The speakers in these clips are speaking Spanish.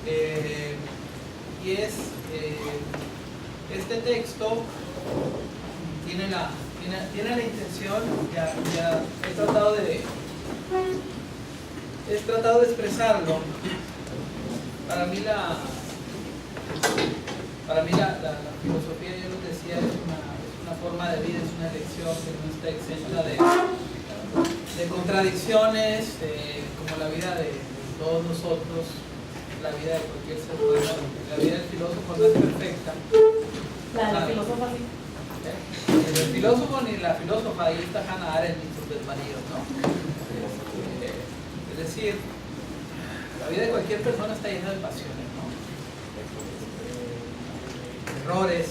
Y es este texto tiene la intención, ya he tratado de expresarlo. Para mí la filosofía, yo lo decía, es una forma de vida, es una elección que no está exenta de contradicciones, como la vida de todos nosotros, la vida de cualquier ser humano. La vida del filósofo no es perfecta. La del filósofo sí. Ni el filósofo ni la filósofa, ahí está Hannah Arendt y sus desvaríos, ¿no? Es decir, la vida de cualquier persona está llena de pasiones, ¿no? Errores,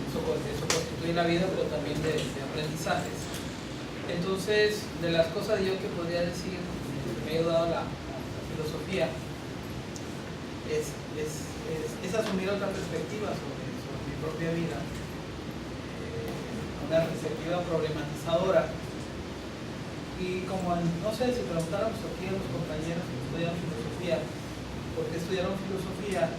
eso constituye la vida, pero también de aprendizajes. Entonces, de las cosas yo que podría decir que me ha ayudado la filosofía es asumir otra perspectiva sobre mi propia vida, una perspectiva problematizadora. Y como, no sé, si preguntáramos aquí a los compañeros que estudian filosofía, ¿por qué estudiaron filosofía?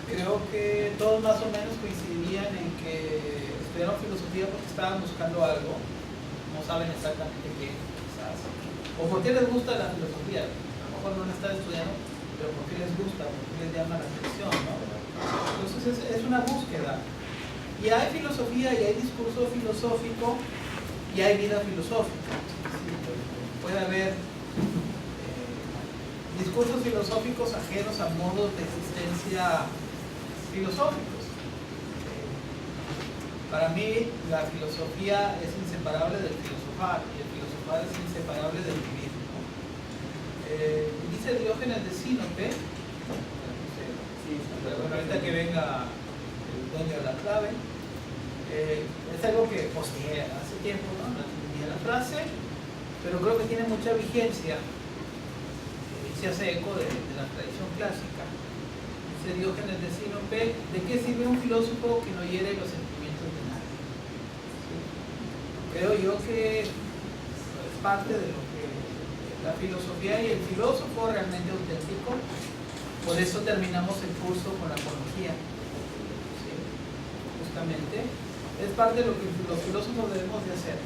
Creo que todos más o menos coincidirían en que estudiaron filosofía porque estaban buscando algo, no saben exactamente qué, quizás, o por qué les gusta la filosofía. A lo mejor no la están estudiando, pero por qué les gusta, por qué les llama la atención, ¿no? Entonces es una búsqueda. Y hay filosofía y hay discurso filosófico y hay vida filosófica. Puede haber discursos filosóficos ajenos a modos de existencia filosóficos. Para mí la filosofía es inseparable del filosofar y el filosofar es inseparable del vivir, ¿no? Dice Diógenes de Sinope, bueno, ahorita que venga el dueño de la clave, es algo que posteé hace tiempo, no entendía la frase, pero creo que tiene mucha vigencia y se hace eco de la tradición clásica. Dice Diógenes de Sinope: ¿de qué sirve un filósofo que no hiere los sentimientos de nadie? ¿Sí? Creo yo que es parte de lo que la filosofía y el filósofo realmente auténtico. Por eso terminamos el curso con la apología. ¿Sí? Justamente es parte de lo que los filósofos debemos de hacer.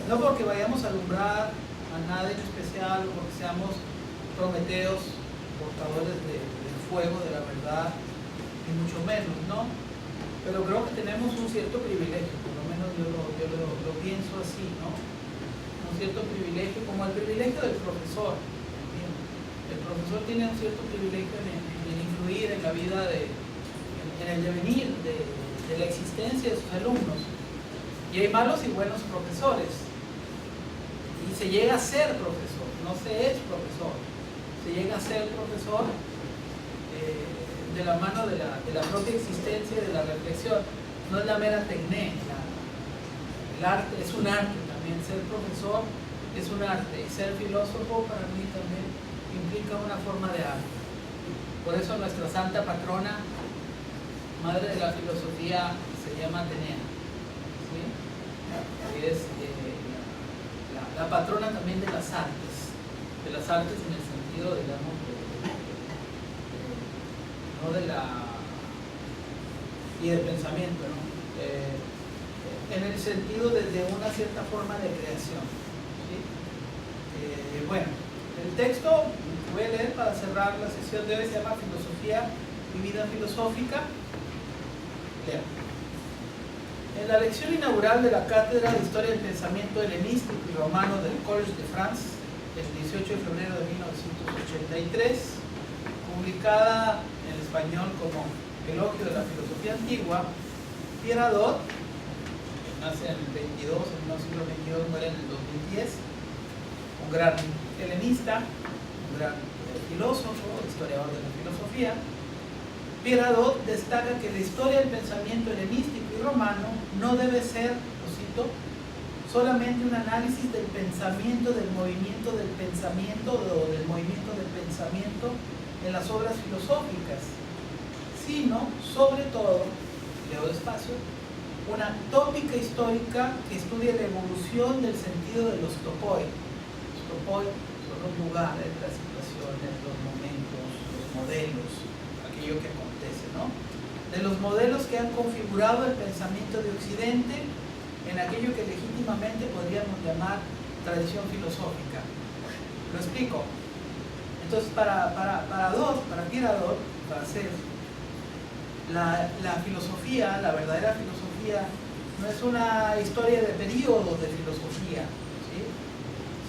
No porque vayamos a alumbrar a nadie en especial, o porque seamos prometeos, portadores del fuego de la verdad, ni mucho menos, ¿no? Pero creo que tenemos un cierto privilegio, por lo menos yo lo pienso así, ¿no? Un cierto privilegio, como el privilegio del profesor. El profesor tiene un cierto privilegio en influir en la vida, en el devenir de la existencia de sus alumnos. Y hay malos y buenos profesores. Y se llega a ser profesor, no se es profesor. Se llega a ser profesor de la mano de la propia existencia y de la reflexión. No es la mera tecné. El arte es un arte también. Ser profesor es un arte. Y ser filósofo para mí también implica una forma de arte. Por eso nuestra santa patrona, madre de la filosofía, se llama Atenea. ¿Sí? Y es la patrona también de las artes en el sentido, digamos, no de la y del pensamiento, ¿no? En el sentido de una cierta forma de creación, ¿sí? Bueno, el texto que voy a leer para cerrar la sesión de hoy se llama Filosofía y vida filosófica. Leo. En la lección inaugural de la Cátedra de Historia del Pensamiento Helenístico y Romano del Collège de France, el 18 de febrero de 1983, publicada en español como Elogio de la Filosofía Antigua, Pierre Hadot, que nace en el 22, en el siglo XXII, muere en el 2010, un gran helenista, un gran filósofo, historiador de la filosofía. Pierre Hadot destaca que la historia del pensamiento helenístico y romano no debe ser, lo cito, solamente un análisis del pensamiento, del movimiento del pensamiento o del movimiento del pensamiento en las obras filosóficas, sino, sobre todo, leo despacio, una tópica histórica que estudie la evolución del sentido de los topoi. Los topoi son los lugares, las situaciones, los momentos, los modelos que han configurado el pensamiento de Occidente en aquello que legítimamente podríamos llamar tradición filosófica. Lo explico. Entonces, para Pierre Hadot, francés, la filosofía, la verdadera filosofía, no es una historia de periodos de filosofía, ¿sí?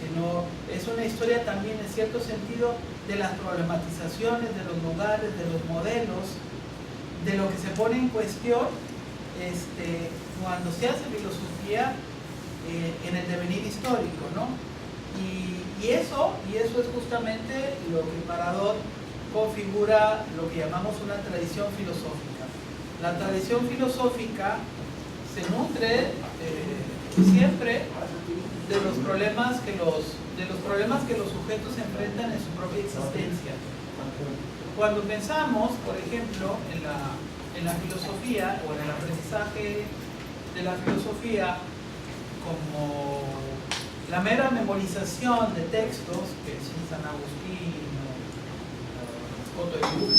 Sino es una historia también, en cierto sentido, de las problematizaciones, de los lugares, de los modelos, de lo que se pone en cuestión cuando se hace filosofía en el devenir histórico, ¿no? Y eso es justamente lo que para Hadot configura lo que llamamos una tradición filosófica. La tradición filosófica se nutre siempre de los problemas que los sujetos enfrentan en su propia existencia. Cuando pensamos, por ejemplo, en la filosofía o en el aprendizaje de la filosofía como la mera memorización de textos, que es San Agustín, Coto de Luz,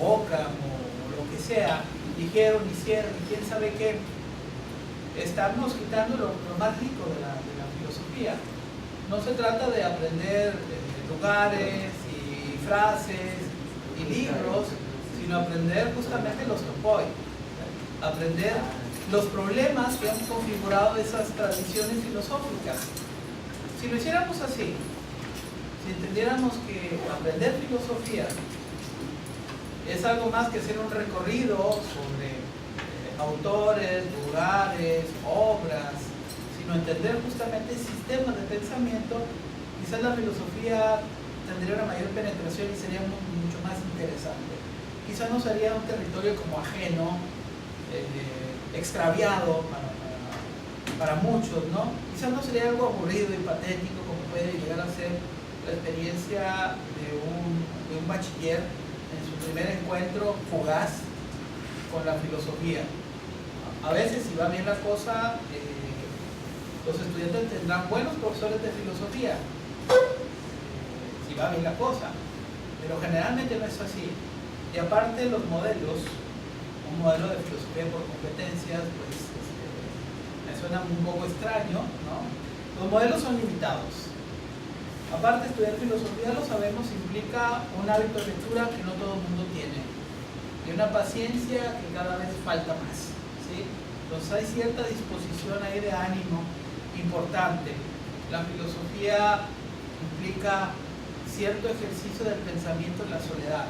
o Ockham, o lo que sea, dijeron, hicieron, y quién sabe qué, estamos quitando lo más rico de la filosofía. No se trata de aprender lugares y frases y libros, sino aprender justamente los topoi, aprender los problemas que han configurado esas tradiciones filosóficas. Si lo hiciéramos así, si entendiéramos que aprender filosofía es algo más que hacer un recorrido sobre autores, lugares, obras, sino entender justamente sistemas de pensamiento, quizás la filosofía tendría una mayor penetración y sería mucho más interesante. Quizás no sería un territorio como ajeno, extraviado para muchos, ¿no? Quizás no sería algo aburrido y patético como puede llegar a ser la experiencia de un bachiller en su primer encuentro fugaz con la filosofía. A veces, si va bien la cosa, los estudiantes tendrán buenos profesores de filosofía, si va bien la cosa, pero generalmente no es así. Y aparte los modelos, un modelo de filosofía por competencias, pues me suena un poco extraño, ¿no? Los modelos son limitados. Aparte, estudiar filosofía, lo sabemos, implica un hábito de lectura que no todo el mundo tiene, y una paciencia que cada vez falta más, ¿sí? Entonces hay cierta disposición ahí de ánimo importante. La filosofía implica cierto ejercicio del pensamiento en la soledad,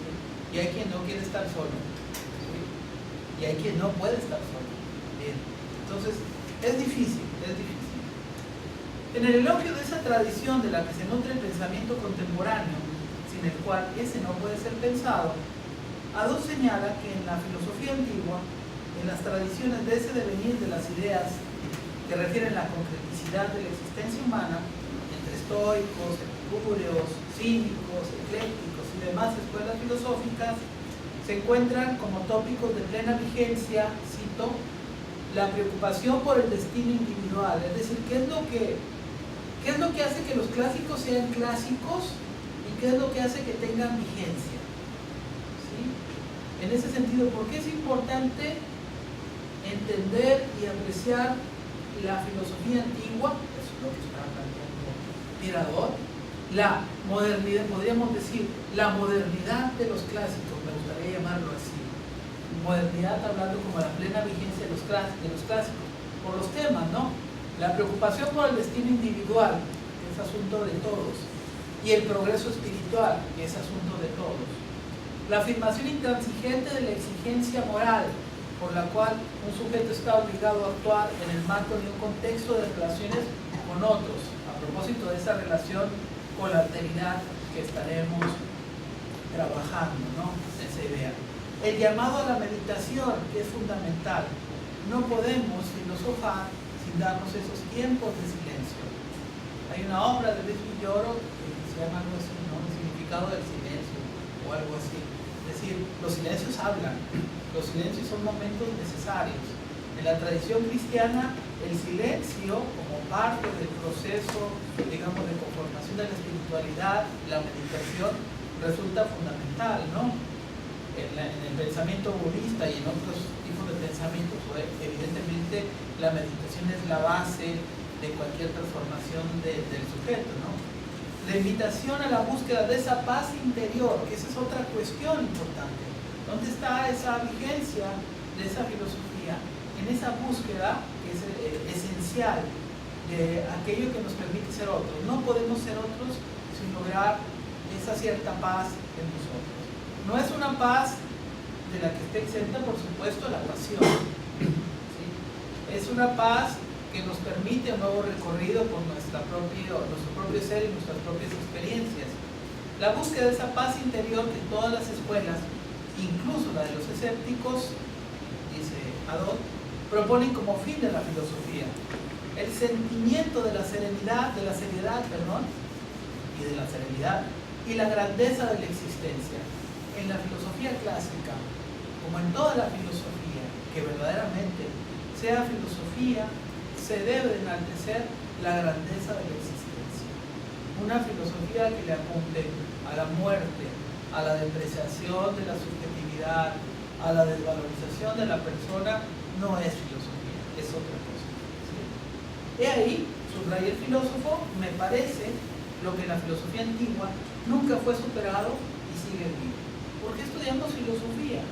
¿sí? Y hay quien no quiere estar solo, ¿sí? Y hay quien no puede estar solo. Bien. Entonces es difícil. En el elogio de esa tradición de la que se nutre el pensamiento contemporáneo, sin el cual ese no puede ser pensado, Hadot señala que en la filosofía antigua, en las tradiciones de ese devenir de las ideas que refieren la concreticidad de la existencia humana, entre estoicos, epicúreos, cínicos, eclécticos y demás escuelas filosóficas, se encuentran como tópicos de plena vigencia, cito, la preocupación por el destino individual, es decir, ¿qué es lo que hace que los clásicos sean clásicos y qué es lo que hace que tengan vigencia? ¿Sí? En ese sentido, ¿por qué es importante entender y apreciar la filosofía antigua? Eso es lo que está planteando Pierre Hadot. La modernidad, podríamos decir, la modernidad de los clásicos, me gustaría llamarlo así. Modernidad hablando como la plena vigencia de los clásicos, por los temas, ¿no? La preocupación por el destino individual, que es asunto de todos, y el progreso espiritual, que es asunto de todos. La afirmación intransigente de la exigencia moral, por la cual un sujeto está obligado a actuar en el marco de un contexto de relaciones con otros, a propósito de esa relación con la alteridad que estaremos trabajando, ¿no? Esa idea. El llamado a la meditación, que es fundamental. No podemos filosofar sin darnos esos tiempos de silencio. Hay una obra de Luis Villoro que se llama algo así, ¿no? El significado del silencio o algo así. Es decir, los silencios hablan, los silencios son momentos necesarios. En la tradición cristiana, el silencio como parte del proceso, digamos, de conformación de la espiritualidad, la meditación, resulta fundamental, ¿no? en el pensamiento budista y en otros tipos de pensamientos, evidentemente la meditación es la base de cualquier transformación del sujeto, ¿no? La invitación a la búsqueda de esa paz interior, que esa es otra cuestión importante. ¿Dónde está esa vigencia de esa filosofía? En esa búsqueda que es esencial de aquello que nos permite ser otros. No podemos ser otros sin lograr esa cierta paz en nosotros. No es una paz de la que esté exenta, por supuesto, la pasión, ¿sí? Es una paz que nos permite un nuevo recorrido por nuestro propio ser y nuestras propias experiencias. La búsqueda de esa paz interior que todas las escuelas, incluso la de los escépticos, dice Hadot, proponen como fin de la filosofía. El sentimiento de la seriedad, y de la serenidad y la grandeza de la existencia. En la filosofía clásica, como en toda la filosofía, que verdaderamente sea filosofía, se debe enaltecer la grandeza de la existencia. Una filosofía que le apunte a la muerte, a la depreciación de la subjetividad, a la desvalorización de la persona, no es filosofía, es otra cosa, ¿sí? He ahí, subraya el filósofo, me parece lo que en la filosofía antigua nunca fue superado y sigue vivo. ¿Por qué estudiamos filosofía?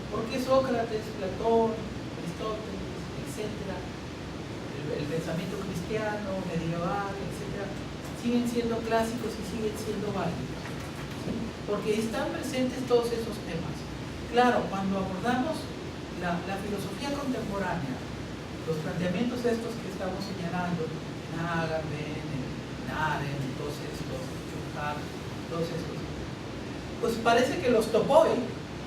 ¿Por qué Sócrates, Platón, Aristóteles, etcétera, el pensamiento cristiano, medieval, etcétera, siguen siendo clásicos y siguen siendo válidos? ¿Sí? Porque están presentes todos esos temas. Claro, cuando abordamos la filosofía contemporánea, los planteamientos estos que estamos señalando, en Agamben, en Arendt, todos estos, Schuhart, todos estos, pues parece que los topó,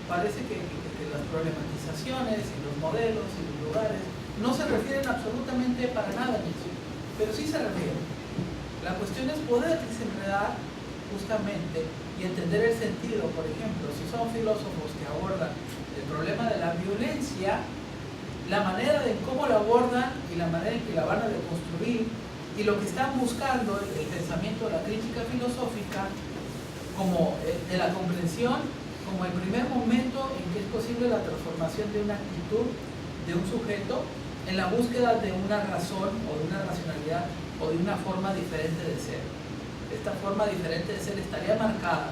parece que las problematizaciones y los modelos y los lugares no se refieren absolutamente para nada a eso, pero sí se refieren. La cuestión es poder desenredar justamente y entender el sentido. Por ejemplo, si son filósofos que abordan el problema de la violencia, la manera de cómo la abordan y la manera en que la van a deconstruir y lo que están buscando, el pensamiento, la crítica filosófica, como de la comprensión, como el primer momento en que es posible la transformación de una actitud de un sujeto en la búsqueda de una razón o de una racionalidad o de una forma diferente de ser. Esta forma diferente de ser estaría marcada,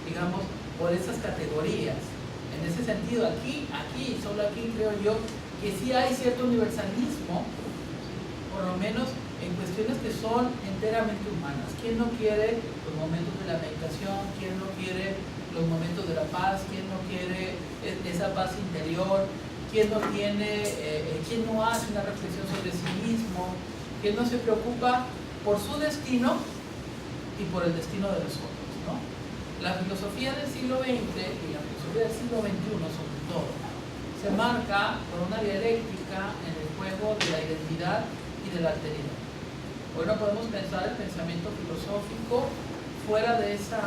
digamos, por esas categorías. En ese sentido, aquí, solo aquí creo yo que sí hay cierto universalismo, por lo menos en cuestiones que son enteramente humanas. ¿Quién no quiere los momentos de la meditación? ¿Quién no quiere los momentos de la paz? ¿Quién no quiere esa paz interior? ¿Quién no tiene, quién no hace una reflexión sobre sí mismo? ¿Quién no se preocupa por su destino y por el destino de los otros, ¿no? La filosofía del siglo XX y la filosofía del siglo XXI, sobre todo, se marca por una dialéctica en el juego de la identidad y de la alteridad. Hoy no podemos pensar el pensamiento filosófico fuera de esa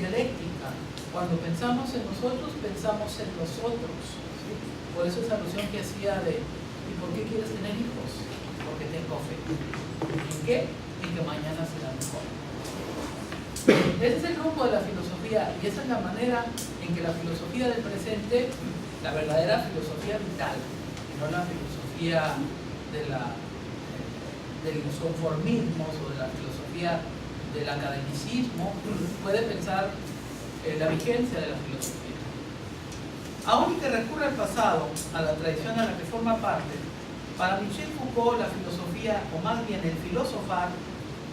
dialéctica. Cuando pensamos en nosotros, pensamos en los otros, ¿sí? Por eso esa alusión que hacía de ¿y por qué quieres tener hijos? Porque tengo fe. ¿En qué? En que mañana será mejor. Ese es el rumbo de la filosofía y esa es la manera en que la filosofía del presente, la verdadera filosofía vital, y no la filosofía de los conformismos o de la filosofía del academicismo, puede pensar la vigencia de la filosofía. Aun que recurra al pasado, a la tradición a la que forma parte, para Michel Foucault la filosofía, o más bien el filosofar,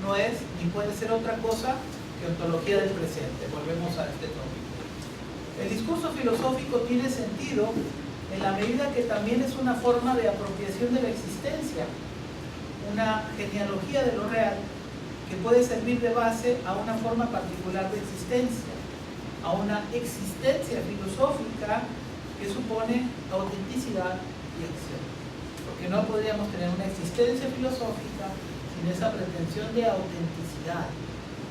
no es ni puede ser otra cosa que ontología del presente. Volvemos a este tópico. El discurso filosófico tiene sentido en la medida que también es una forma de apropiación de la existencia, una genealogía de lo real que puede servir de base a una forma particular de existencia, a una existencia filosófica que supone autenticidad y acción. Porque no podríamos tener una existencia filosófica sin esa pretensión de autenticidad.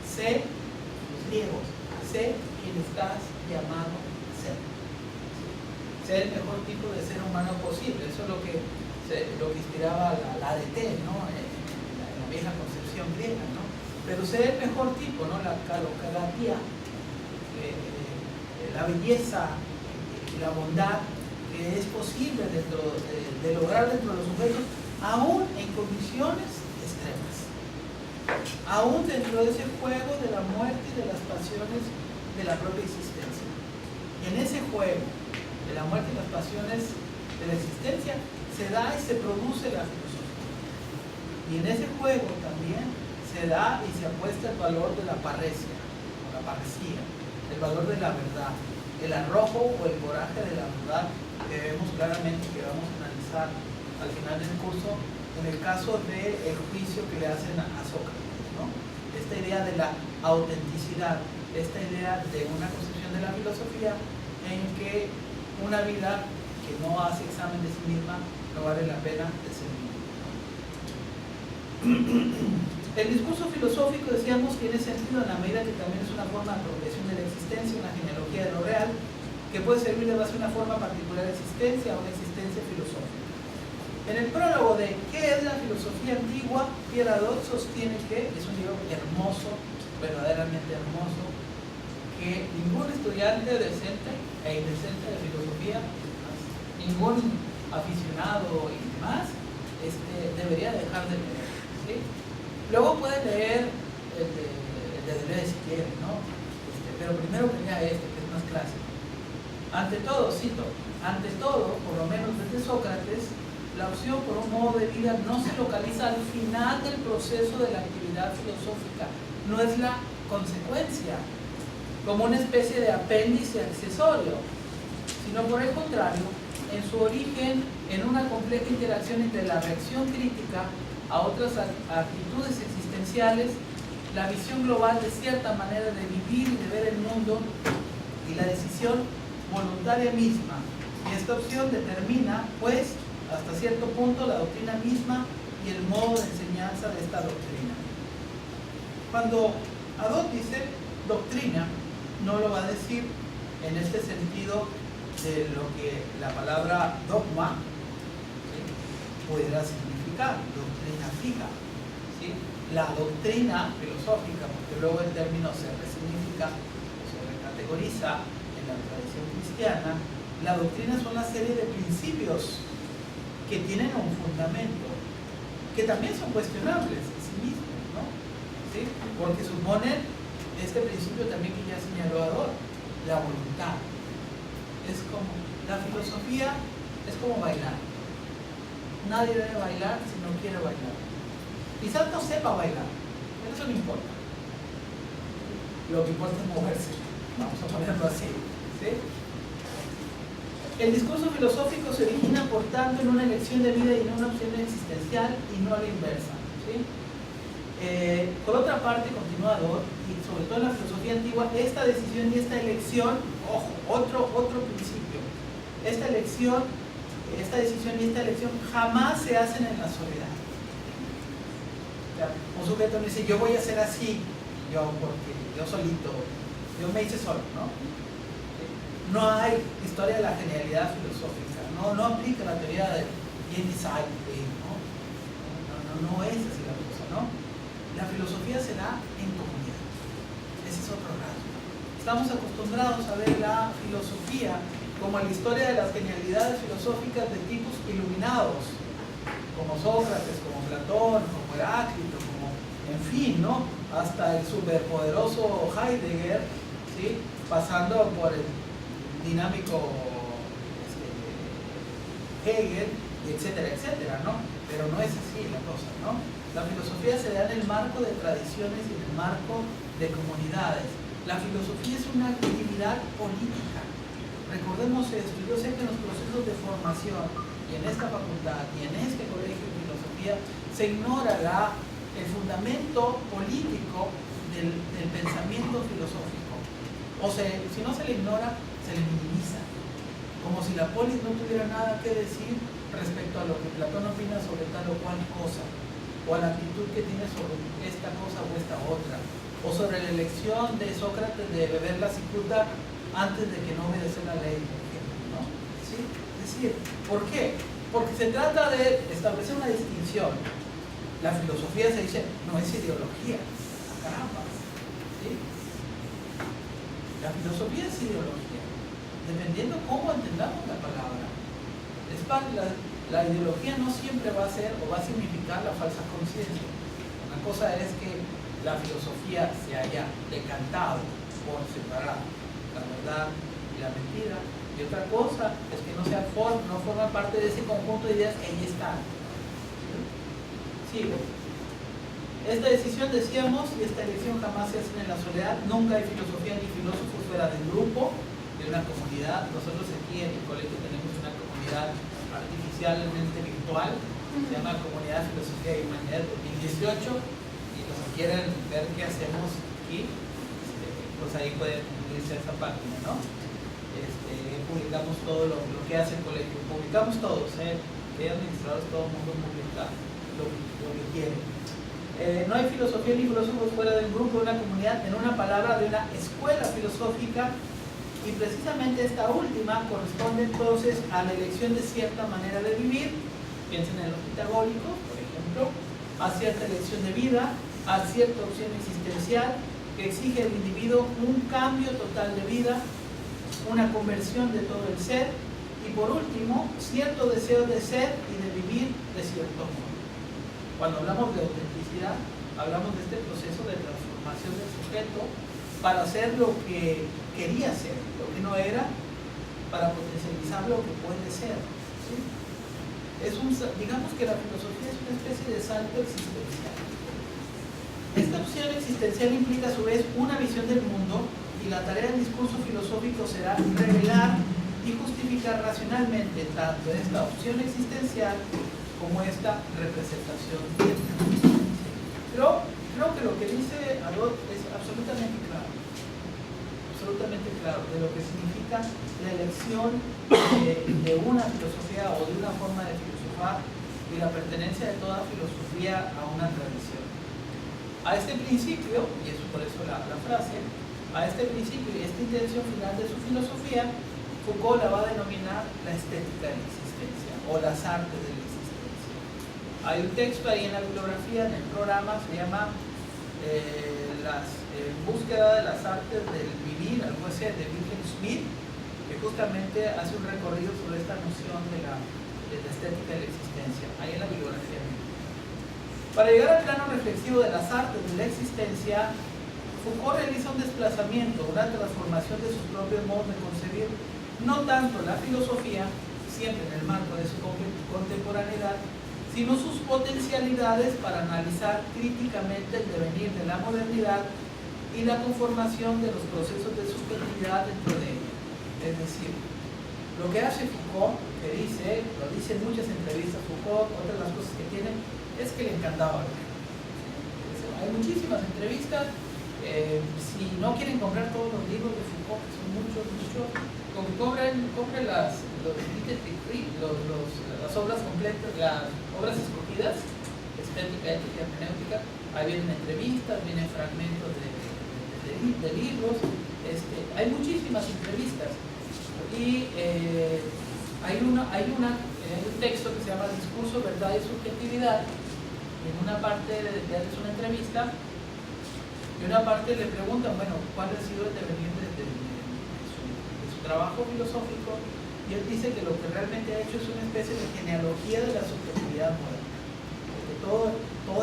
Sé, los griegos, sé quién estás llamado a ser. Ser el mejor tipo de ser humano posible. Eso es lo que inspiraba la ADT, ¿no? En la vieja concepción griega, ¿no? Pero ser el mejor tipo, ¿no? La calocratia, la belleza y la bondad que es posible de lograr dentro de los sujetos, aún en condiciones extremas, aún dentro de ese juego de la muerte y de las pasiones de la propia existencia. Y en ese juego de la muerte y las pasiones de la existencia se da y se produce la filosofía. Y en ese juego también se da y se apuesta el valor de la parresia, o la parresía, el valor de la verdad, el arrojo o el coraje de la verdad, que vemos claramente que vamos a analizar al final del curso en el caso del juicio que le hacen a Sócrates, ¿no? Esta idea de la autenticidad, esta idea de una concepción de la filosofía en que una vida que no hace examen de sí misma no vale la pena de ser vivida. El discurso filosófico, decíamos, tiene sentido en la medida que también es una forma de apropiación de la existencia, una genealogía de lo real, que puede servir de base a una forma particular de existencia o una existencia filosófica. En el prólogo de ¿qué es la filosofía antigua?, Pierre Hadot sostiene que es un libro hermoso, verdaderamente hermoso, que ningún estudiante decente e indecente de filosofía, ningún aficionado y demás, debería dejar de leer, ¿sí? Luego puede leer el de Deleuze si quiere, ¿no? Pero primero que lea que es más clásico. Ante todo, cito, ante todo, por lo menos desde Sócrates, la opción por un modo de vida no se localiza al final del proceso de la actividad filosófica, no es la consecuencia, como una especie de apéndice accesorio, sino por el contrario, en su origen, en una compleja interacción entre la reacción crítica a otras actitudes existenciales, la visión global de cierta manera de vivir y de ver el mundo y la decisión voluntaria misma. Y esta opción determina, pues, hasta cierto punto la doctrina misma y el modo de enseñanza de esta doctrina. Cuando Hadot dice doctrina, no lo va a decir en este sentido de lo que la palabra dogma, ¿sí?, pudiera significar, doctrina fija, ¿sí? La doctrina filosófica, porque luego el término se resignifica, se recategoriza en la tradición cristiana. La doctrina son una serie de principios que tienen un fundamento, que también son cuestionables en sí mismos, ¿no? ¿Sí? Porque suponen este principio también que ya señaló Hadot, la voluntad. Es como, la filosofía es como bailar. Nadie debe bailar si no quiere bailar. Quizás no sepa bailar, pero eso no importa. Lo que importa es moverse, vamos a ponerlo así, ¿sí? El discurso filosófico se origina, por tanto, en una elección de vida y en una opción existencial y no a la inversa, ¿sí? Por otra parte, continúa Hadot, y sobre todo en la filosofía antigua, esta decisión y esta elección, ojo, otro principio, esta decisión y esta elección jamás se hacen en la soledad. O sea, un sujeto no dice, yo voy a ser así, porque yo solito, yo me hice solo, ¿no? No hay historia de la genialidad filosófica, no aplica la teoría de Inside, no es así la cosa, ¿no? La filosofía se da en comunidad. Ese es otro rasgo. Estamos acostumbrados a ver la filosofía como la historia de las genialidades filosóficas de tipos iluminados, como Sócrates, como Platón, como Heráclito, como, en fin, ¿no? Hasta el superpoderoso Heidegger, ¿sí?, pasando por el dinámico Hegel, etcétera, etcétera, ¿no? Pero no es así la cosa, ¿no? La filosofía se da en el marco de tradiciones y en el marco de comunidades. La filosofía es una actividad política. Recordemos esto. Yo sé que en los procesos de formación y en esta facultad y en este colegio de filosofía se ignora el fundamento político del pensamiento filosófico. O sea, si no se le ignora, se le minimiza. Como si la polis no tuviera nada que decir respecto a lo que Platón opina sobre tal o cual cosa, o a la actitud que tiene sobre esta cosa o esta otra, o sobre la elección de Sócrates de beber la cicuta antes de que no obedecer la ley, por ejemplo, ¿no? ¿Sí? Es decir, ¿por qué? Porque se trata de establecer una distinción. La filosofía se dice, no es ideología, caramba, ¿sí? La filosofía es ideología, dependiendo cómo entendamos la palabra. La ideología no siempre va a ser o va a significar la falsa conciencia. Una cosa es que la filosofía se haya decantado por separar la verdad y la mentira, y otra cosa es que no forma parte de ese conjunto de ideas que ahí están. Sigo. Esta decisión, decíamos, y esta elección jamás se hace en la soledad. Nunca hay filosofía ni filósofos fuera del grupo, de una comunidad. Nosotros aquí en el colegio tenemos una comunidad artificialmente virtual, se llama Comunidad Filosofía y Humanidad 2018, y los que quieran ver qué hacemos aquí, pues ahí pueden unirse a esa página, ¿no? Publicamos todo lo que hace el colegio, publicamos todos, que administradores, todo el mundo publica lo que quiere. No hay filosofía ni filósofos fuera del grupo, de una comunidad, en una palabra, de una escuela filosófica, y precisamente esta última corresponde entonces a la elección de cierta manera de vivir. Piensen en los pitagóricos, por ejemplo, a cierta elección de vida, a cierta opción existencial que exige al individuo un cambio total de vida, una conversión de todo el ser, y por último, cierto deseo de ser y de vivir de cierto modo. Cuando hablamos de autenticidad, hablamos de este proceso de transformación del sujeto para ser lo que quería ser, lo que no era, para potencializar lo que puede ser, ¿sí? Digamos que la filosofía es una especie de salto existencial. Esta opción existencial implica a su vez una visión del mundo, y la tarea del discurso filosófico será revelar y justificar racionalmente tanto esta opción existencial como esta representación. Creo que lo que dice Adot es absolutamente claro de lo que significa la elección de una filosofía o de una forma de filosofar, y la pertenencia de toda filosofía a una tradición. A este principio, y es por eso la frase, a este principio y esta intención final de su filosofía, Foucault la va a denominar la estética de la existencia o las artes de la existencia. Hay un texto ahí en la bibliografía, en el programa, se llama Búsqueda de las artes del vivir, algo así, de Wilhelm Schmidt, que justamente hace un recorrido sobre esta noción de la estética de la existencia, ahí en la bibliografía. Para llegar al plano reflexivo de las artes de la existencia, Foucault realiza un desplazamiento, una transformación de sus propios modos de concebir, no tanto la filosofía, siempre en el marco de su contemporaneidad, sino sus potencialidades para analizar críticamente el devenir de la modernidad y la conformación de los procesos de subjetividad dentro de ella. Es decir, lo que hace Foucault, lo dice en muchas entrevistas Foucault, otra de las cosas que tiene es que le encantaba leer. Hay muchísimas entrevistas. Si no quieren comprar todos los libros de Foucault, que son muchos, compren las obras completas, las obras escogidas, estética, ética, hermenéutica. Ahí vienen entrevistas, vienen fragmentos de libros. Hay muchísimas entrevistas, y hay un texto que se llama Discurso, Verdad y Subjetividad. En una parte es una entrevista, y una parte le preguntan, bueno, ¿cuál ha sido el devenir de su trabajo filosófico? Y él dice que lo que realmente ha hecho es una especie de genealogía de la subjetividad moderna. Porque todo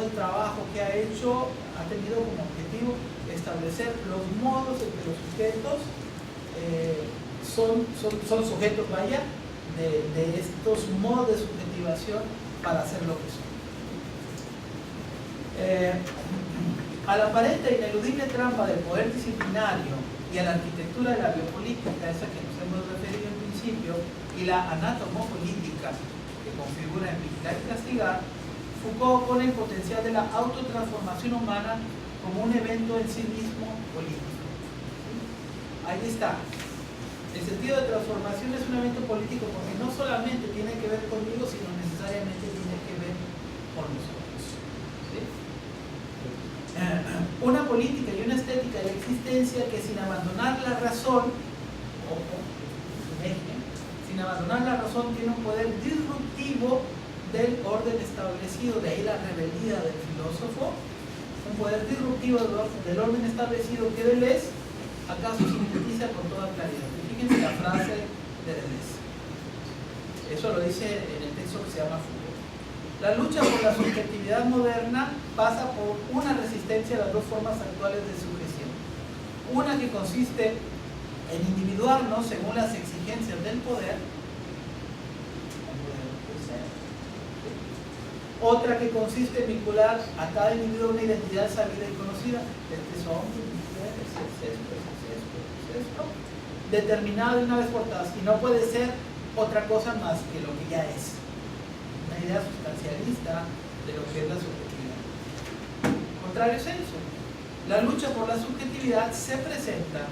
el trabajo que ha hecho ha tenido como objetivo establecer los modos en que los sujetos son sujetos, de estos modos de subjetivación para hacer lo que son. A la aparente e ineludible trampa del poder disciplinario y a la arquitectura de la biopolítica, esa que nos hemos referido en principio, y la anatomopolítica que configura en vigilar y castigar, Foucault pone el potencial de la autotransformación humana como un evento en sí mismo político. Ahí está. El sentido de transformación es un evento político porque no solamente tiene que ver conmigo, sino necesariamente tiene que ver con nosotros. ¿Sí? Una política y una estética de la existencia que sin abandonar la razón, sin abandonar la razón, tiene un poder disruptivo del orden establecido, de ahí la rebeldía del filósofo, un poder disruptivo del orden establecido que él es, acaso sintetiza con toda claridad. Fíjense la frase de Deleuze. Eso lo dice en el texto que se llama Foucault. La lucha por la subjetividad moderna pasa por una resistencia a las dos formas actuales de sujeción. Una que consiste en individuarnos según las exigencias del poder. Otra que consiste en vincular a cada individuo una identidad sabida y conocida. Este son, es esto, determinado de una vez por todas. Y no puede ser otra cosa más que lo que ya es. Una idea sustancialista de lo que es la subjetividad. Contrario es eso. La lucha por la subjetividad se presenta,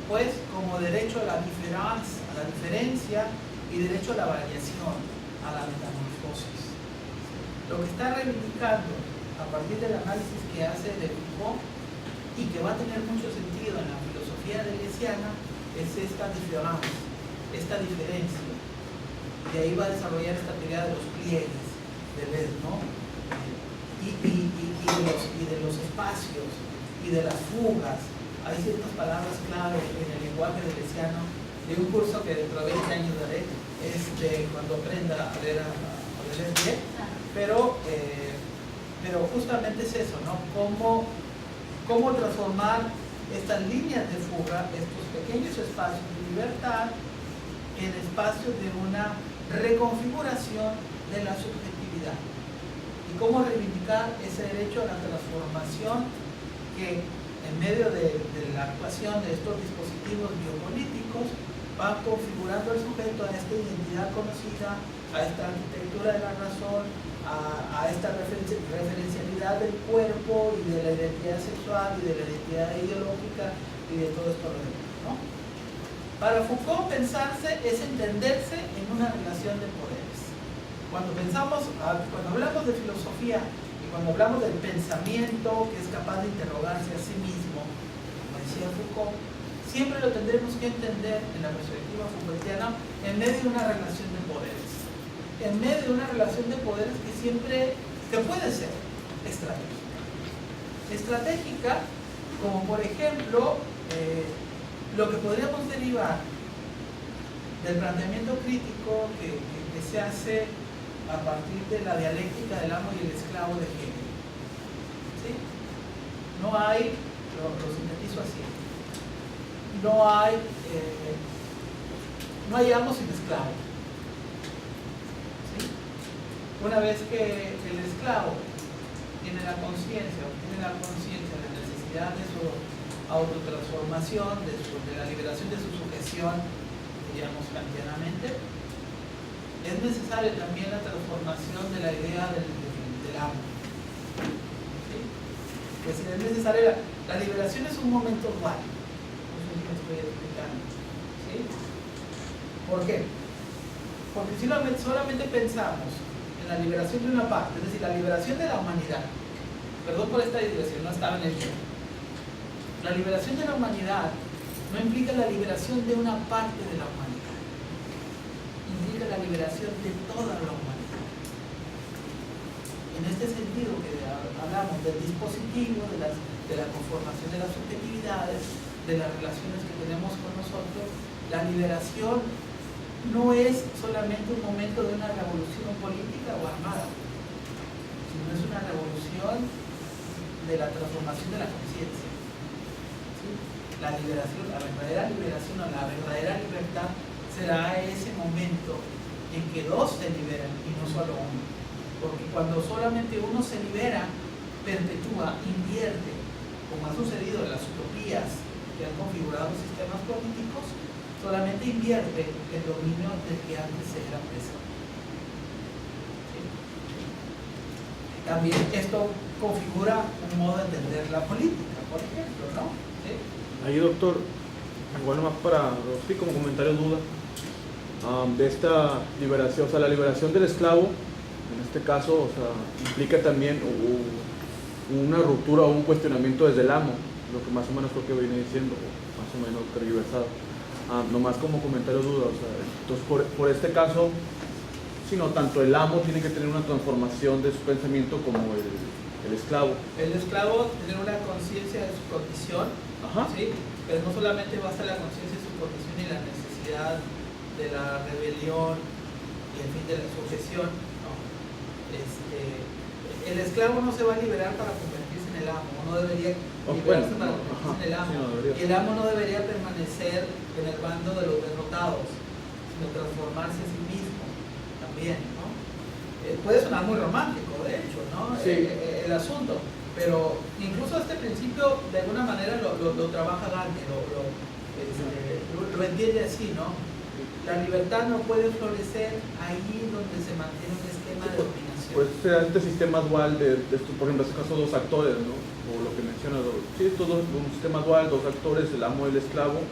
pues, como derecho a la diferencia y derecho a la variación, a la metamorfosis. Lo que está reivindicando a partir del análisis que hace de Foucault y que va a tener mucho sentido en la filosofía deleuziana es esta diferencia, esta diferencia. Y ahí va a desarrollar esta teoría de los pliegues de Deleuze, ¿no? Y de los espacios y de las fugas. Hay ciertas palabras clave en el lenguaje deleuziano de un curso que dentro de 20 años daré, cuando aprenda a leer bien. Pero justamente es eso, ¿no? Cómo transformar estas líneas de fuga, estos pequeños espacios de libertad, en espacios de una reconfiguración de la subjetividad. Y cómo reivindicar ese derecho a la transformación que en medio de la actuación de estos dispositivos biopolíticos va configurando al sujeto a esta identidad conocida, a esta arquitectura de la razón, a esta referencialidad del cuerpo y de la identidad sexual y de la identidad ideológica y de todo esto, ¿no? Para Foucault, pensarse es entenderse en una relación de poderes. Cuando hablamos de filosofía y cuando hablamos del pensamiento que es capaz de interrogarse a sí mismo, como decía Foucault, siempre lo tendremos que entender en la perspectiva Foucaultiana en medio de una relación de poderes. En medio de una relación de poderes que puede ser estratégica. Estratégica, como por ejemplo, lo que podríamos derivar del planteamiento crítico que se hace a partir de la dialéctica del amo y el esclavo de Hegel. ¿Sí? No hay, lo sintetizo así, no hay amo sin esclavo. Una vez que el esclavo tiene la conciencia de la necesidad de su autotransformación, de la liberación de su sujeción, diríamos kantianamente, es necesaria también la transformación de la idea del amo. ¿Sí? Es necesaria, la liberación es un momento dual, eso es lo que estoy explicando. ¿Sí? ¿Por qué? Porque si solamente pensamos la liberación de una parte, es decir, la liberación de la humanidad. Perdón por esta digresión, no estaba en el guión. La liberación de la humanidad no implica la liberación de una parte de la humanidad, implica la liberación de toda la humanidad. En este sentido que hablamos del dispositivo, de la conformación de las subjetividades, de las relaciones que tenemos con nosotros, la liberación no es solamente un momento de una revolución política o armada, sino es una revolución de la transformación de la conciencia. ¿Sí? La liberación, la verdadera liberación o la verdadera libertad será ese momento en que dos se liberan y no solo uno. Porque cuando solamente uno se libera, perpetúa, invierte, como ha sucedido en las utopías que han configurado los sistemas políticos, solamente invierte el dominio del que antes se era presa. ¿Sí? También esto configura un modo de entender la política, por ejemplo, ¿no? ¿Sí? Ahí, doctor, igual más para, sí, como comentario duda, de esta liberación, o sea, la liberación del esclavo, en este caso, o sea, implica también una ruptura o un cuestionamiento desde el amo, lo que más o menos creo que viene diciendo, más o menos tergiversado. Nomás como comentario duda, o sea, entonces por este caso, sino tanto el amo tiene que tener una transformación de su pensamiento como el esclavo. El esclavo tiene una conciencia de su condición, ¿sí? pero no solamente basta la conciencia de su condición y la necesidad de la rebelión y el fin de la sujeción, ¿no? El esclavo no se va a liberar para convertirse en el amo, no debería liberarse para convertirse en el amo, y el amo no debería permanecer en el bando de los derrotados, sino transformarse a sí mismo también, ¿no? Puede sonar muy romántico, de hecho, ¿no? Sí. El asunto, pero incluso este principio de alguna manera lo trabaja Gandhi, lo entiende así, ¿no? La libertad no puede florecer ahí donde se mantiene un esquema de dominación. Pues este sistema dual por ejemplo, en este caso dos actores, ¿no? O lo que menciona, sí, todo un sistema dual, dos actores, el amo y el esclavo,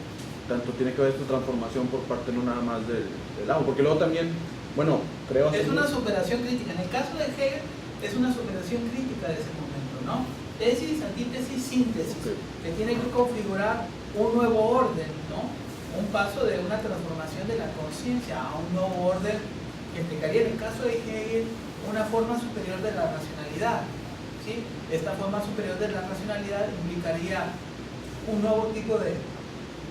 tanto tiene que haber esta transformación por parte no nada más del amo, porque luego también, bueno, creo... Es una superación crítica, en el caso de Hegel es una superación crítica de ese momento, ¿no? Tesis, antítesis, síntesis, que tiene que configurar un nuevo orden, ¿no? Un paso de una transformación de la conciencia a un nuevo orden que implicaría en el caso de Hegel una forma superior de la racionalidad, ¿sí? Esta forma superior de la racionalidad implicaría un nuevo tipo de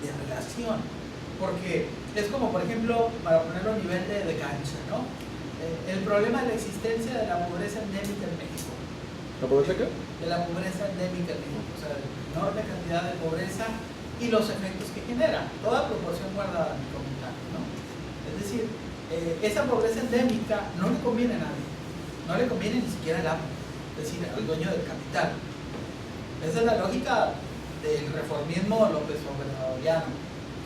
relación, porque es como, por ejemplo, para ponerlo a nivel de cancha, ¿no? El problema de la existencia de la pobreza endémica en México. ¿La pobreza qué? De la pobreza endémica en México, o sea, la enorme cantidad de pobreza y los efectos que genera, toda proporción guardada en mi comentario, ¿no? Es decir, esa pobreza endémica no le conviene a nadie, no le conviene ni siquiera al amo, es decir, al dueño del capital. Esa es la lógica del reformismo López Obradoriano,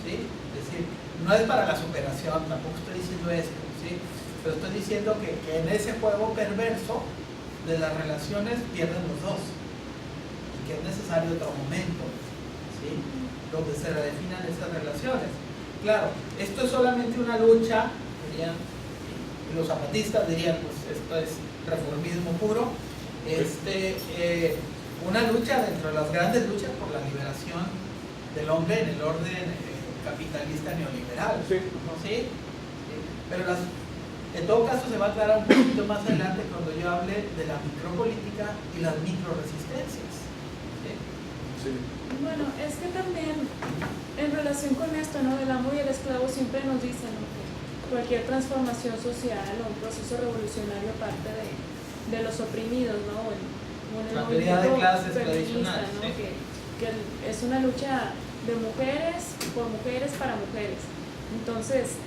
¿sí? Es decir, no es para la superación, tampoco estoy diciendo esto, ¿sí? Pero estoy diciendo que en ese juego perverso de las relaciones pierden los dos y que es necesario otro momento, ¿sí? Donde se redefinan esas relaciones. Claro, esto es solamente una lucha, dirían, y los zapatistas dirían, pues esto es reformismo puro, una lucha dentro de las grandes luchas por la liberación del hombre en el orden capitalista neoliberal, sí. ¿no? ¿Sí? Pero en todo caso se va a aclarar un poquito más adelante cuando yo hable de la micropolítica y las microresistencias. ¿Sí? Sí. Bueno, es que también en relación con esto, ¿no? Del amo y el esclavo siempre nos dicen, ¿no? Que cualquier transformación social o un proceso revolucionario parte de los oprimidos, ¿no? La teoría de clases feminista, tradicional, ¿no? sí. Que es una lucha de mujeres por mujeres para mujeres. Entonces,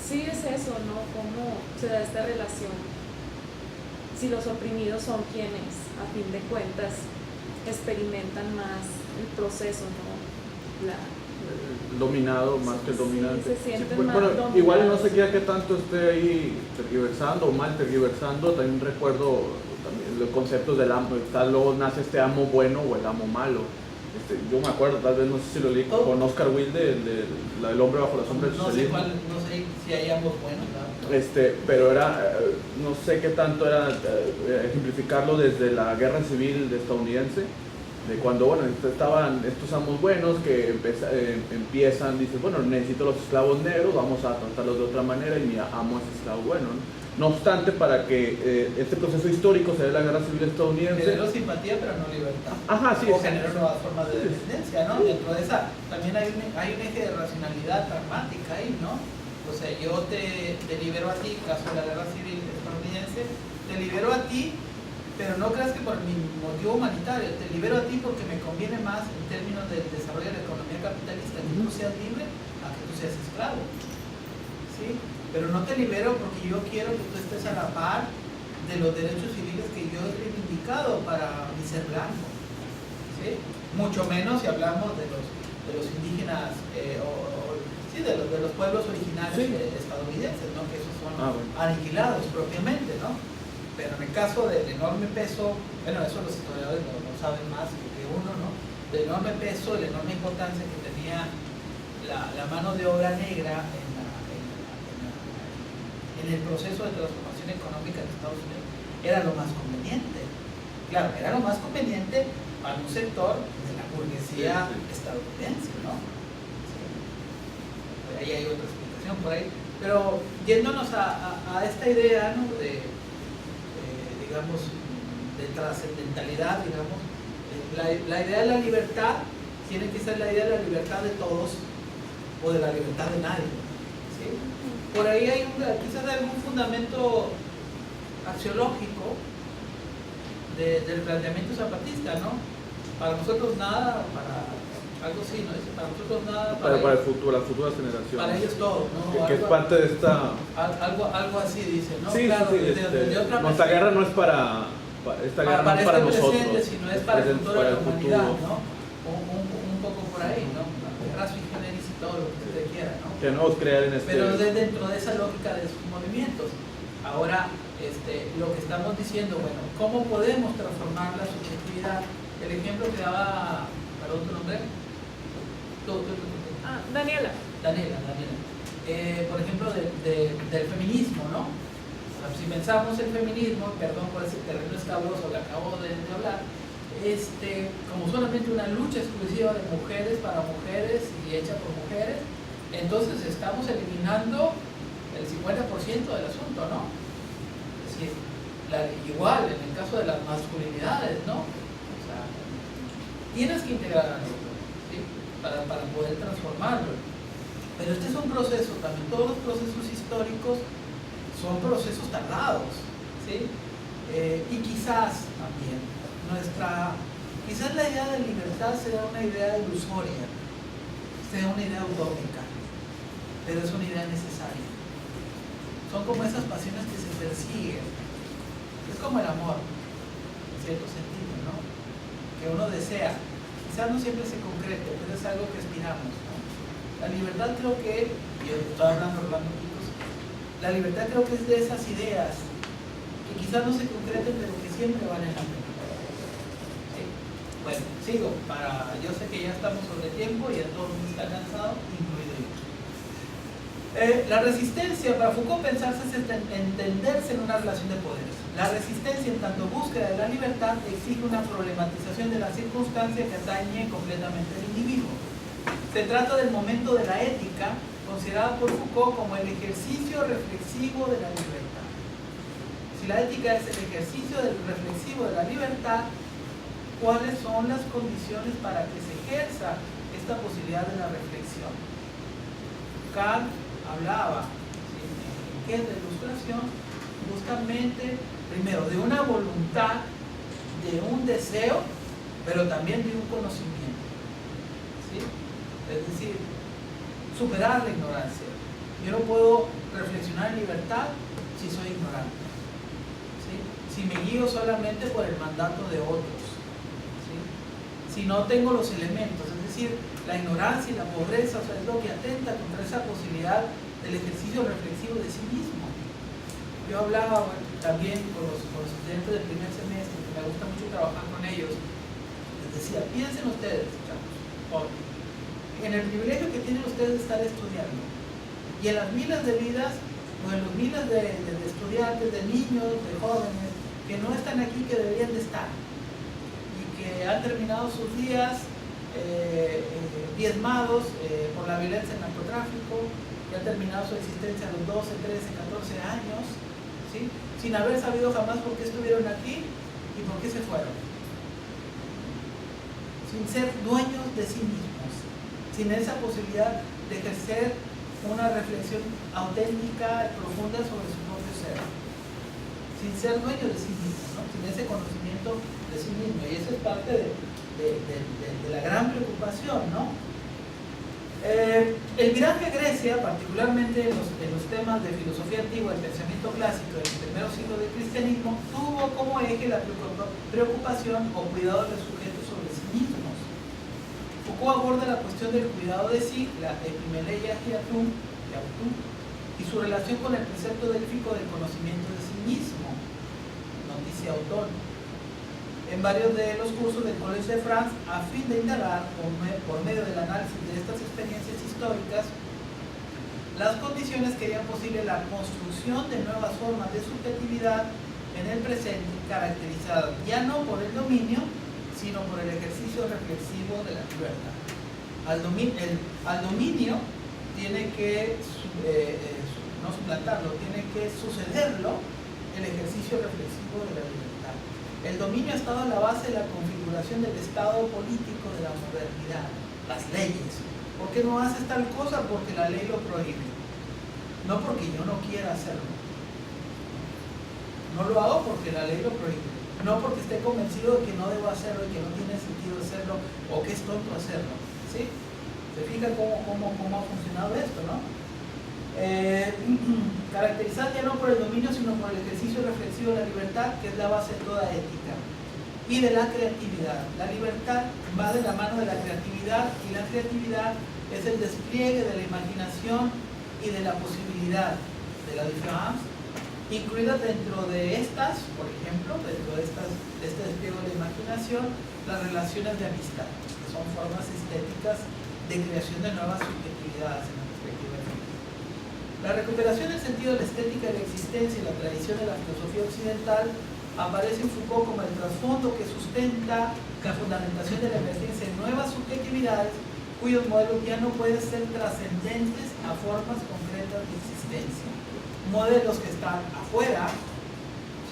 sí es eso, ¿no? Cómo se da esta relación. Si los oprimidos son quienes, a fin de cuentas, experimentan más el proceso, ¿no? El dominado más que el dominante. Se sienten Sí, más bueno, dominados. igual no sé qué tanto esté ahí tergiversando o mal tergiversando. También recuerdo también los conceptos del amo. Luego nace este amo bueno o el amo malo. Yo me acuerdo, tal vez no sé si lo leí con Oscar Wilde, el hombre bajo la sombra del socialismo. No sé si hay ambos buenos, ¿no? Pero era, no sé qué tanto era ejemplificarlo desde la guerra civil estadounidense, de cuando, bueno, estaban estos amos buenos que empiezan, dices, bueno, necesito los esclavos negros, vamos a tratarlos de otra manera y mi amo es esclavo bueno, ¿no? No obstante, para que este proceso histórico se dé la guerra civil estadounidense... Generó simpatía, pero no libertad. Ajá, sí. O generó nuevas formas de dependencia, ¿no? Dentro de esa también hay un eje de racionalidad pragmática ahí, ¿no? O sea, yo te libero a ti, caso de la guerra civil estadounidense, te libero a ti, pero no creas que por mi motivo humanitario, te libero a ti porque me conviene más en términos del desarrollo de la economía capitalista, que tú seas libre a que tú seas esclavo, ¿sí? Pero no te libero porque yo quiero que tú estés a la par de los derechos civiles que yo he reivindicado para mi ser blanco, ¿sí? Mucho menos si hablamos de los indígenas sí, de los pueblos originarios sí. estadounidenses, ¿no? Que esos son bueno. aniquilados propiamente, ¿no? Pero en el caso del enorme peso, bueno, eso los historiadores no saben más que uno, ¿no? Del enorme peso, la enorme importancia que tenía la mano de obra negra en el proceso de transformación económica de Estados Unidos, era lo más conveniente. Claro, era lo más conveniente para un sector de la burguesía estadounidense, ¿no? Sí. Ahí hay otra explicación por ahí. Pero yéndonos a esta idea, ¿no? digamos, de trascendentalidad, digamos, la idea de la libertad tiene que ser la idea de la libertad de todos o de la libertad de nadie, ¿sí? Por ahí hay quizás algún fundamento axiológico del planteamiento zapatista, ¿no? Para nosotros nada, para algo así, ¿no? Para nosotros nada, para ellos, el futuro, las futuras generaciones. para ellos todo, ¿no? Que es parte de esta... Algo así dice, ¿no? Sí, claro, sí, de otra nuestra guerra no es para esta guerra no es para este nosotros, presente, sino es para el futuro de la humanidad, futuro. ¿no? Un poco por ahí, ¿no? Guerra sui generis y todo lo que usted quiera, ¿no? Que no crear en este... Pero dentro de esa lógica de sus movimientos. Ahora, lo que estamos diciendo, bueno, ¿cómo podemos transformar la subjetividad? El ejemplo que daba, perdón, ¿tu nombre? Daniela. Daniela. Por ejemplo, del feminismo, ¿no? O sea, si pensamos el feminismo, perdón por ese terreno escabroso que acabo de hablar, como solamente una lucha exclusiva de mujeres para mujeres y hecha por mujeres, entonces estamos eliminando el 50% del asunto, ¿no? Es decir, igual en el caso de las masculinidades, ¿no? O sea, tienes que integrar a nosotros, ¿sí? Para poder transformarlo. Pero este es un proceso, también todos los procesos históricos son procesos tardados, ¿sí? Y quizás también quizás la idea de libertad sea una idea ilusoria, sea una idea utópica, pero es una idea necesaria. Son como esas pasiones que se persiguen, es como el amor, en cierto sentido, ¿no? Que uno desea, quizás no siempre se concrete, pero es algo que aspiramos, ¿no? La libertad creo que, yo estoy hablando chicos, la libertad creo que es de esas ideas que quizás no se concreten, pero que siempre valen la pena. ¿Sí? Bueno, sigo, yo sé que ya estamos sobre tiempo y a todo el mundo está cansado, incluido yo. La resistencia, para Foucault pensarse es entenderse en una relación de poderes. La resistencia en tanto búsqueda de la libertad exige una problematización de la circunstancia que atañe completamente al individuo. Se trata del momento de la ética, considerada por Foucault como el ejercicio reflexivo de la libertad. Si la ética es el ejercicio reflexivo de la libertad, ¿cuáles son las condiciones para que se ejerza esta posibilidad de la reflexión? Kant hablaba, ¿sí?, en qué es la ilustración, justamente, primero, de una voluntad, de un deseo, pero también de un conocimiento, ¿sí? Es decir, superar la ignorancia. Yo no puedo reflexionar en libertad si soy ignorante, ¿sí? Si me guío solamente por el mandato de otros, ¿sí? Si no tengo los elementos, es decir, la ignorancia y la pobreza, o sea, es lo que atenta contra esa posibilidad del ejercicio reflexivo de sí mismo. Yo hablaba también con los estudiantes del primer semestre, que me gusta mucho trabajar con ellos. Les decía, piensen ustedes, chavos, en el privilegio que tienen ustedes de estar estudiando y en las miles de vidas o en los miles de estudiantes, de niños, de jóvenes que no están aquí, que deberían de estar y que han terminado sus días diezmados por la violencia del narcotráfico, que han terminado su existencia a los 12, 13, 14 años, ¿sí?, sin haber sabido jamás por qué estuvieron aquí y por qué se fueron, sin ser dueños de sí mismos, sin esa posibilidad de ejercer una reflexión auténtica y profunda sobre su propio ser, sin ser dueños de sí mismos, ¿no?, sin ese conocimiento de sí mismo. Y eso es parte de la gran preocupación, ¿no? El viraje a Grecia, particularmente en los temas de filosofía antigua, el pensamiento clásico del primer siglo del cristianismo, tuvo como eje la preocupación o cuidado de los sujetos sobre sí mismos. Foucault aborda la cuestión del cuidado de sí, la epimeleia hiatum, y su relación con el precepto delfico del conocimiento de sí mismo, noticia autón, en varios de los cursos del Collège de France, a fin de indagar, por medio del análisis de estas experiencias históricas, las condiciones que harían posible la construcción de nuevas formas de subjetividad en el presente, caracterizadas ya no por el dominio, sino por el ejercicio reflexivo de la libertad. Al dominio tiene que, no suplantarlo, tiene que sucederlo el ejercicio reflexivo de la libertad. El dominio ha estado a la base de la configuración del estado político de la modernidad, las leyes. ¿Por qué no haces tal cosa? Porque la ley lo prohíbe. No porque yo no quiera hacerlo. No lo hago porque la ley lo prohíbe. No porque esté convencido de que no debo hacerlo y que no tiene sentido hacerlo o que es tonto hacerlo. ¿Sí? ¿Se fija cómo ha funcionado esto, no? Caracterizada ya no por el dominio, sino por el ejercicio reflexivo de la libertad, que es la base de toda ética, y de la creatividad. La libertad va de la mano de la creatividad, y la creatividad es el despliegue de la imaginación y de la posibilidad de la différance, incluidas dentro de estas, por ejemplo, dentro de este despliegue de la imaginación, las relaciones de amistad, que son formas estéticas de creación de nuevas subjetividades en la perspectiva física. La recuperación del sentido de la estética de la existencia y la tradición de la filosofía occidental aparece en Foucault como el trasfondo que sustenta la fundamentación de la emergencia de nuevas subjetividades cuyos modelos ya no pueden ser trascendentes a formas concretas de existencia. Modelos que están afuera,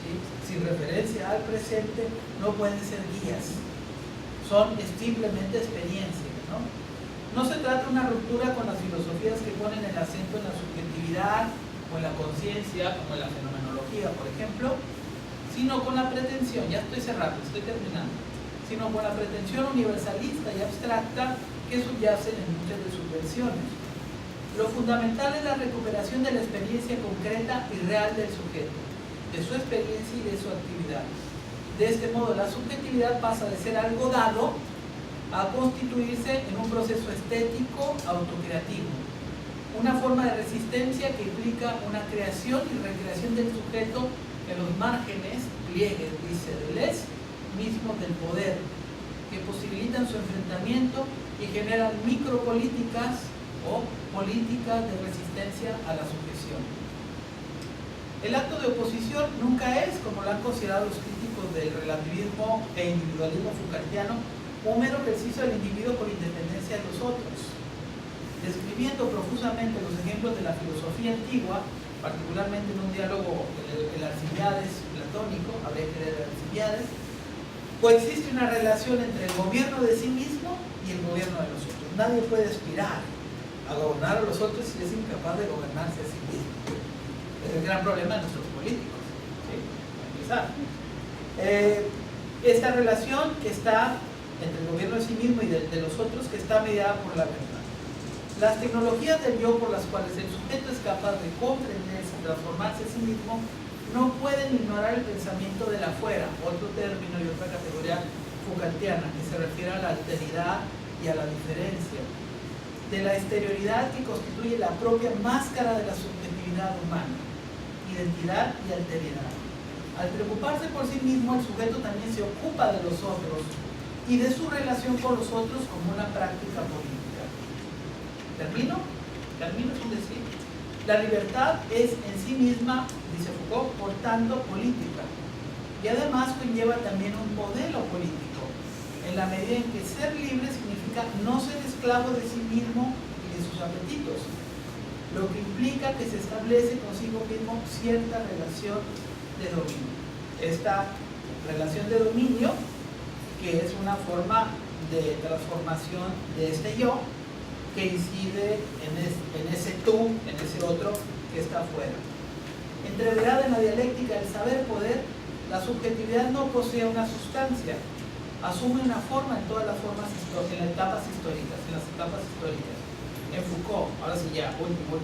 ¿sí?, sin referencia al presente, no pueden ser guías, son simplemente experiencias, ¿no? No se trata de una ruptura con las filosofías que ponen el acento en la subjetividad o en la conciencia, como en la fenomenología, por ejemplo, sino con la pretensión, ya estoy cerrando, estoy terminando, sino con la pretensión universalista y abstracta que subyacen en muchas de sus versiones. Lo fundamental es la recuperación de la experiencia concreta y real del sujeto, de su experiencia y de su actividad. De este modo, la subjetividad pasa de ser algo dado a constituirse en un proceso estético autocreativo, una forma de resistencia que implica una creación y recreación del sujeto en los márgenes, pliegues, dice Deleuze, mismos del poder, que posibilitan su enfrentamiento y generan micropolíticas o políticas de resistencia a la sujeción. El acto de oposición nunca es, como lo han considerado los críticos del relativismo e individualismo Foucaultiano, un mero ejercicio del individuo por independencia de los otros. Describiendo profusamente los ejemplos de la filosofía antigua, particularmente en un diálogo, el Alcibiades platónico, habría que leer el Alcibiades, coexiste una relación entre el gobierno de sí mismo y el gobierno de los otros. Nadie puede aspirar a gobernar a los otros si es incapaz de gobernarse a sí mismo. Es el gran problema de nuestros políticos, ¿sí? Para empezar. Esta relación que está entre el gobierno de sí mismo y de los otros, que está mediada por la verdad. Las tecnologías del yo por las cuales el sujeto es capaz de comprenderse y transformarse a sí mismo no pueden ignorar el pensamiento del afuera, otro término y otra categoría Foucaultiana que se refiere a la alteridad y a la diferencia, de la exterioridad que constituye la propia máscara de la subjetividad humana, identidad y alteridad. Al preocuparse por sí mismo, el sujeto también se ocupa de los otros y de su relación con los otros como una práctica política. ¿Termino? Termino es un decir. La libertad es en sí misma, dice Foucault, por tanto política, y además conlleva también un modelo político, en la medida en que ser libre significa no ser esclavo de sí mismo y de sus apetitos, lo que implica que se establece consigo mismo cierta relación de dominio. Esta relación de dominio, que es una forma de transformación de este yo, que incide en ese tú, en ese otro que está afuera. Entreverada en la dialéctica del saber-poder, la subjetividad no posee una sustancia, asume una forma en todas las formas históricas, en las etapas históricas. En Foucault, ahora sí ya, último.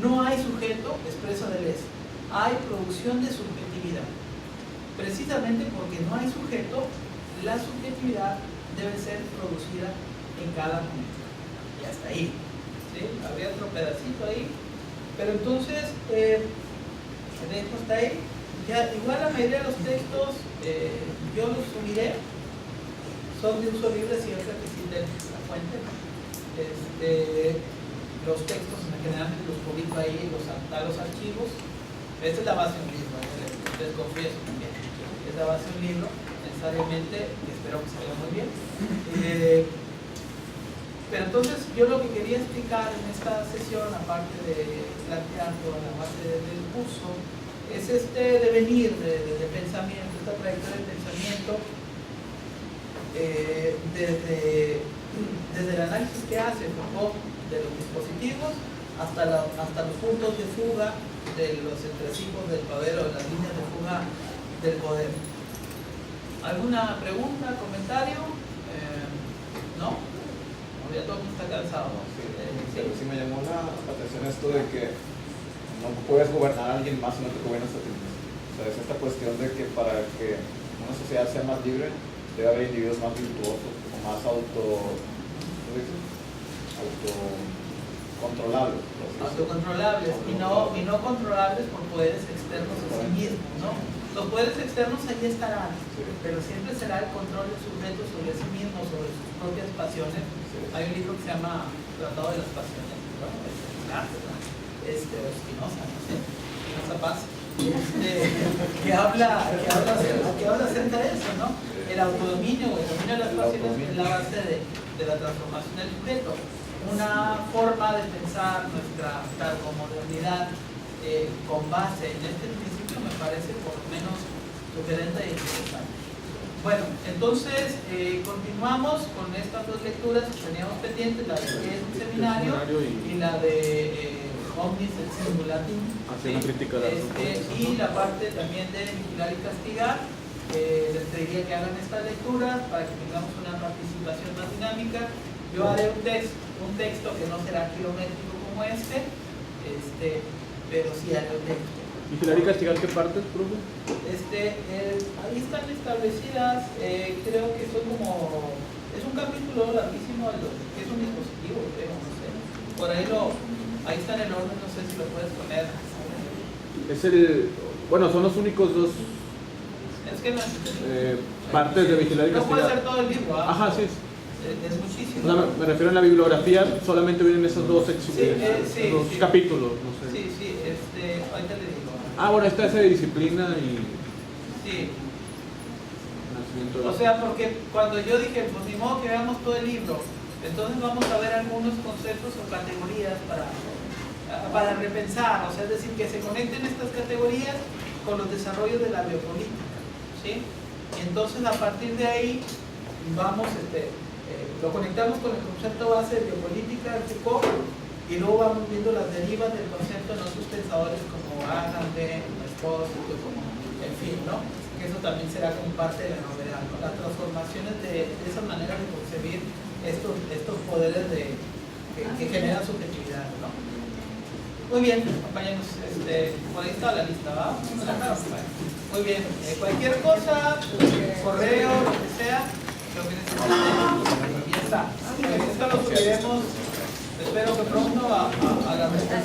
No hay sujeto, expresa Deleuze, hay producción de subjetividad. Precisamente porque no hay sujeto, la subjetividad debe ser producida en cada momento. Y hasta ahí, ¿sí? Habría otro pedacito ahí, pero entonces dejo hasta ahí. Ya, igual la mayoría de los textos yo los subiré, son de uso libre siempre que citen la fuente. Los textos generalmente los publico ahí, a los archivos. Esta es la base de un libro, les confieso también. Es la base de un libro, necesariamente, y espero que salga muy bien. Pero entonces yo lo que quería explicar en esta sesión, aparte de plantear toda la base del curso, es este devenir de pensamiento, esta trayectoria de pensamiento, desde el análisis que hace Foucault de los dispositivos hasta los puntos de fuga de los entresijos del poder o las líneas de fuga del poder. ¿Alguna pregunta, comentario? ¿No? Ya todo el mundo está cansado. Pero sí me llamó la atención esto de que no puedes gobernar a alguien más si no te gobiernas a ti mismo. O sea, es esta cuestión de que para que una sociedad sea más libre debe haber individuos más virtuosos o más autocontrolables. Autocontrolables y no controlables por poderes externos a sí mismos, ¿no? Los poderes externos allí estarán, pero siempre será el control del sujeto sobre sí mismo, sobre sus propias pasiones. Hay un libro que se llama Tratado de las Pasiones, ¿no? Spinoza, no sé, Spinoza Paz, que habla acerca de eso, ¿no? El autodominio o el dominio de las pasiones es la base de la transformación del sujeto. Una forma de pensar nuestra modernidad con base en este principio me parece por lo menos sugerente y interesante. Bueno, entonces continuamos con estas dos lecturas que teníamos pendientes, la de que es un seminario y la de Omnis et Singulatum, hacia una crítica y la parte también de vigilar y castigar. Les pediría que hagan estas lecturas para que tengamos una participación más dinámica. Yo haré un texto que no será kilométrico como pero sí haré un texto. ¿Vigilar y castigar qué partes, profe? Ahí están establecidas, creo que son como, es un capítulo larguísimo de lo que es un dispositivo, creo, no sé. Por ahí ahí está en el orden, no sé si lo puedes poner. Bueno, son los únicos dos Es que no, partes de vigilar y no castigar. puede ser todo el libro, ¿ah? Ajá, sí. Es muchísimo. No, me refiero a la bibliografía, solamente vienen esos dos, capítulos, no sé. Sí, ahorita le digo. Ah, bueno, está esa de disciplina y Sí. nacimiento de O sea, porque cuando yo dije, pues ni modo que veamos todo el libro, entonces vamos a ver algunos conceptos o categorías para repensar, o sea, es decir, que se conecten estas categorías con los desarrollos de la biopolítica, ¿sí? Y entonces a partir de ahí vamos, lo conectamos con el concepto base de biopolítica de Foucault y luego vamos viendo las derivas del concepto en otros pensadores como Agamben, Espósito, en fin, ¿no? Que eso también será como parte de la novedad, ¿no? Las transformaciones de esa manera de concebir estos poderes que generan subjetividad, ¿no? Muy bien, compañeros, por ahí está la lista, ¿va? Muy bien, cualquier cosa, correo, lo que sea, lo que necesiten, ya está. Esto lo subiremos, espero que pronto a la respuesta.